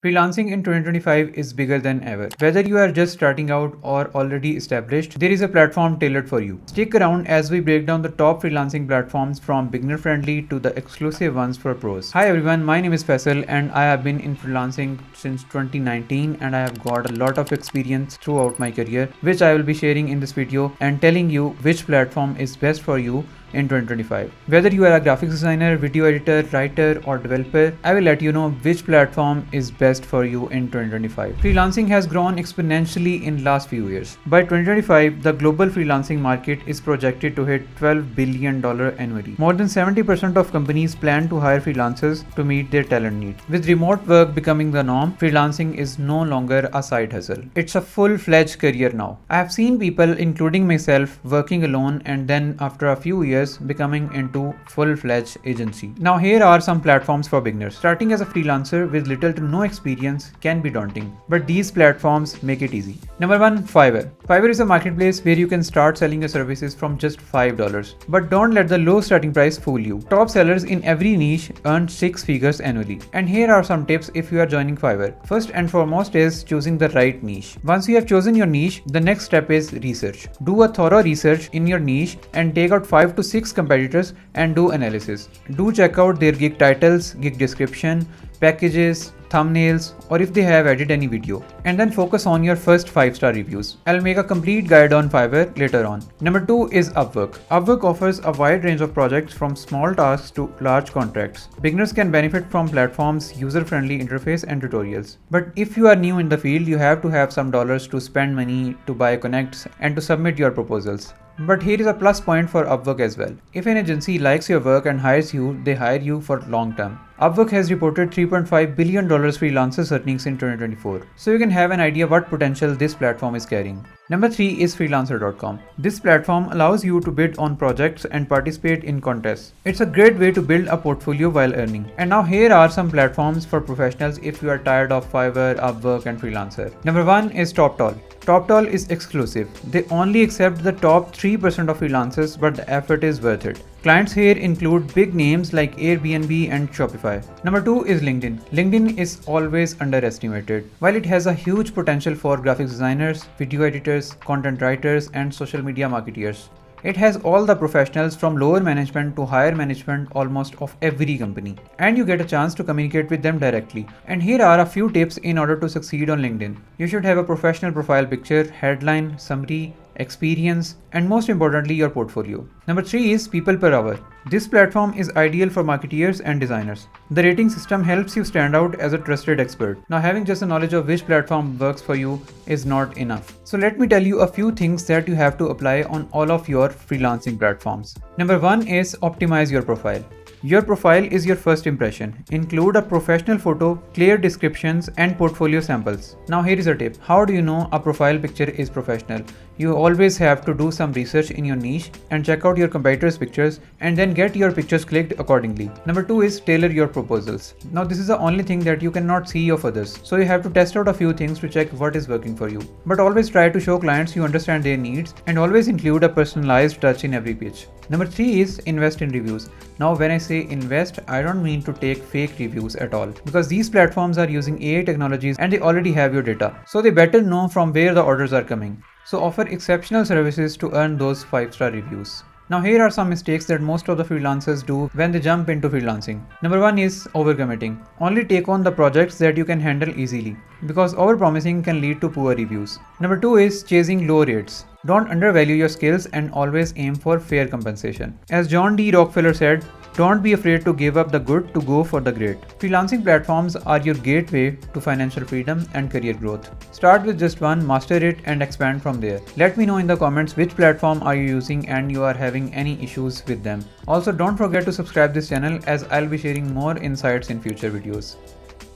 Freelancing in 2025 is bigger than ever. Whether you are just starting out or already established, there is a platform tailored for you. Stick around as we break down the top freelancing platforms from beginner friendly to the exclusive ones for pros. Hi everyone, my name is Faisal and I have been in freelancing since 2019 and I have got a lot of experience throughout my career, which I will be sharing in this video and telling you which platform is best for you in 2025. Whether you are a graphics designer, video editor, writer or developer, I will let you know which platform is best for you in 2025. Freelancing has grown exponentially in last few years. By 2025, the global freelancing market is projected to hit $12 billion annually. More than 70% of companies plan to hire freelancers to meet their talent needs. With remote work becoming the norm, freelancing is no longer a side hustle. It's a full-fledged career now. I have seen people, including myself, working alone and then after a few years becoming into full-fledged agency. Now here are some platforms for beginners. Starting as a freelancer with little to no experience can be daunting, but these platforms make it easy. Number 1, Fiverr. Fiverr is a marketplace where you can start selling your services from just $5. But don't let the low starting price fool you. Top sellers in every niche earn 6 figures annually. And here are some tips if you are joining Fiverr. First and foremost is choosing the right niche. Once you have chosen your niche, the next step is research. Do a thorough research in your niche and take out 5 to 6 competitors and do analysis. Do check out their gig titles, gig description, packages, thumbnails, or if they have added any video. And then focus on your first 5-star reviews. I'll make a complete guide on Fiverr later on. Number 2 is Upwork. Upwork offers a wide range of projects from small tasks to large contracts. Beginners can benefit from platform's user-friendly interface and tutorials. But if you are new in the field, you have to have some dollars to spend money to buy connects and to submit your proposals. But here is a plus point for Upwork as well. If an agency likes your work and hires you, they hire you for long term. Upwork has reported $3.5 billion freelancers earnings in 2024. So you can have an idea what potential this platform is carrying. Number 3 is freelancer.com. This platform allows you to bid on projects and participate in contests. It's a great way to build a portfolio while earning. And now here are some platforms for professionals if you are tired of Fiverr, Upwork and Freelancer. Number 1 is TopTal. TopTal is exclusive. They only accept the top 3% of freelancers, but the effort is worth it. Clients here include big names like Airbnb and Shopify. Number 2 is LinkedIn. LinkedIn is always underestimated. While it has a huge potential for graphics designers, video editors, content writers, and social media marketers. It has all the professionals from lower management to higher management almost of every company. And you get a chance to communicate with them directly. And here are a few tips in order to succeed on LinkedIn. You should have a professional profile picture, headline, summary, experience, and most importantly your portfolio. Number 3 is people per hour. This platform is ideal for marketeers and designers. The rating system helps you stand out as a trusted expert. Now having just a knowledge of which platform works for you is not enough. So let me tell you a few things that you have to apply on all of your freelancing platforms. Number 1 is optimize your profile. Your profile is your first impression. Include a professional photo, clear descriptions, and portfolio samples. Now here is a tip. How do you know a profile picture is professional? You always have to do some research in your niche and check out your competitors' pictures and then get your pictures clicked accordingly. Number 2 is tailor your proposals. Now this is the only thing that you cannot see of others. So you have to test out a few things to check what is working for you. But always try to show clients you understand their needs and always include a personalized touch in every pitch. Number 3 is invest in reviews. Now when I say invest, I don't mean to take fake reviews at all, because these platforms are using AI technologies and they already have your data. So they better know from where the orders are coming. So offer exceptional services to earn those 5-star reviews. Now here are some mistakes that most of the freelancers do when they jump into freelancing. Number 1 is overcommitting. Only take on the projects that you can handle easily, because overpromising can lead to poor reviews. Number 2 is chasing low rates. Don't undervalue your skills and always aim for fair compensation. As John D. Rockefeller said, don't be afraid to give up the good to go for the great. Freelancing platforms are your gateway to financial freedom and career growth. Start with just one, master it and expand from there. Let me know in the comments which platform are you using and you are having any issues with them. Also don't forget to subscribe this channel as I'll be sharing more insights in future videos.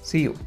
See you.